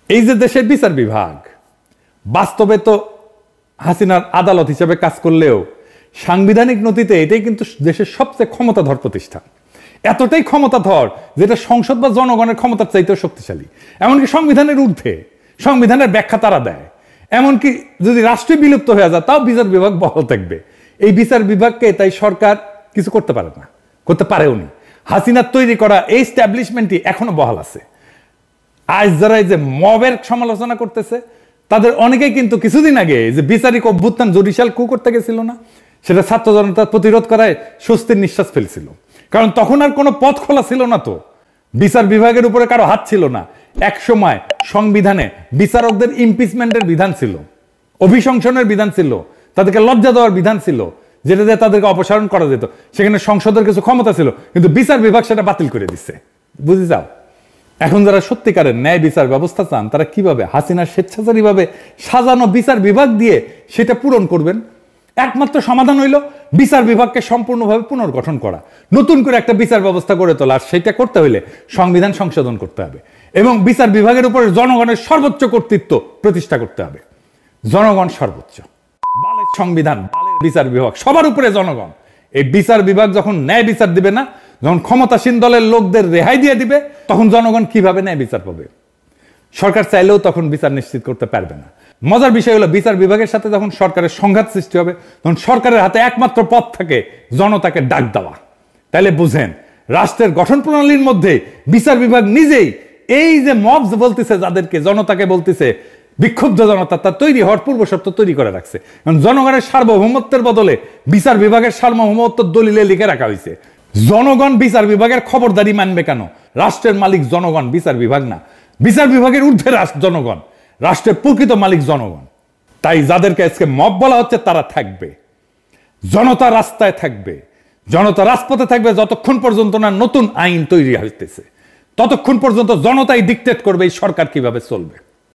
এই যে দেশের বিচার বিভাগ বাস্তবে তো হাসিনার আদালত হিসেবে কাজ করলেও সাংবিধানিক নথিতে এটাই কিন্তু দেশের সবচেয়ে ক্ষমতাধর প্রতিষ্ঠান। এতটাই ক্ষমতাধর যেটা সংসদ বা জনগণের ক্ষমতার চাইতেও শক্তিশালী, এমনকি সংবিধানের ঊর্ধ্বে। সংবিধানের ব্যাখ্যা তারা দেয়। এমনকি যদি রাষ্ট্রই বিলুপ্ত হয়ে যায় তাও বিচার বিভাগ বহাল থাকবে। এই বিচার বিভাগকে তাই সরকার কিছু করতে পারে না, করতে পারেও নি। হাসিনার তৈরি করা এই স্ট্যাবলিশমেন্টই এখনো বহাল আছে। আজ যারা এই যে মবের সমালোচনা করতেছে তাদের অনেকেই কিন্তু কিছুদিন আগে যে বিচারিক অভ্যুত্থান জুডিশিয়াল কু করতে গেছিল না, সেটা ছাত্র জনতার প্রতিরোধ করায় স্বস্তির নিঃশ্বাস ফেলছিল। কারণ তখন আর কোনো পথ খোলা ছিল না, তো বিচার বিভাগের উপরে কারো হাত ছিল না। এক সময় সংবিধানে বিচারকদের ইমপিচমেন্টের বিধান ছিল, অভিশংসনের বিধান ছিল, তাদেরকে লজ্জা দেওয়ার বিধান ছিল, যেটা দিয়ে তাদেরকে অপসারণ করা যেত। সেখানে সংসদের কিছু ক্ষমতা ছিল, কিন্তু বিচার বিভাগ সেটা বাতিল করে দিচ্ছে। বুঝে যাও, এখন যারা সত্যিকারের ন্যায় বিচার ব্যবস্থা চান তারা কিভাবে হাসিনার স্বেচ্ছাচারীভাবে সাজানো বিচার বিভাগ দিয়ে সেটা পূরণ করবেন? একমাত্র সমাধান হইল বিচার বিভাগকে সম্পূর্ণভাবে পুনর্গঠন করা, নতুন করে একটা বিচার ব্যবস্থা গড়ে তোলা। আর সেটা করতে হইলে সংবিধান সংশোধন করতে হবে এবং বিচার বিভাগের উপরে জনগণের সর্বোচ্চ কর্তৃত্ব প্রতিষ্ঠা করতে হবে। জনগণ সর্বোচ্চ, বালের সংবিধান, বালের বিচার বিভাগ, সবার উপরে জনগণ। এই বিচার বিভাগ যখন ন্যায় বিচার দিবে না, যখন ক্ষমতাসীন দলের লোকদের রেহাই দিয়ে দিবে, তখন জনগণ কিভাবে ন্যায় বিচার পাবে? সরকার চাইলেও তখন বিচার নিশ্চিত করতে পারবে না। মজার বিষয় হলো বিচার বিভাগের সাথে যখন সরকারের সংঘাত সৃষ্টি হবে তখন সরকারের হাতে একমাত্র পথ থাকে জনতাকে ডাক দেওয়া। তাহলে বুঝেন, রাষ্ট্রের গঠন প্রণালীর মধ্যে বিচার বিভাগ নিজেই এই যে মবস বলতেছে, যাদেরকে জনতাকে বলতেছে বিক্ষুব্ধ জনতা, তার তৈরি হওয়ার পূর্ব শর্ত তৈরি করে রাখছে। কারণ জনগণের সার্বভৌমত্বের বদলে বিচার বিভাগের সার্বভৌমত্ব দলিলে লিখে রাখা হয়েছে। জনগণ বিচার বিভাগের খবরদারি মানবে কেন? রাষ্ট্রের মালিক জনগণ, বিচার বিভাগ না। বিচার বিভাগের ঊর্ধ্বে জনগণ, রাষ্ট্রের প্রকৃত মালিক জনগণ। তাই যাদেরকে আজকে মব বলা হচ্ছে তারা থাকবে, জনতা রাস্তায় থাকবে, জনতা রাজপথে থাকবে যতক্ষণ পর্যন্ত না নতুন আইন তৈরি হইতেছে। ততক্ষণ পর্যন্ত জনতাই ডিক্টেট করবে এই সরকার কিভাবে চলবে।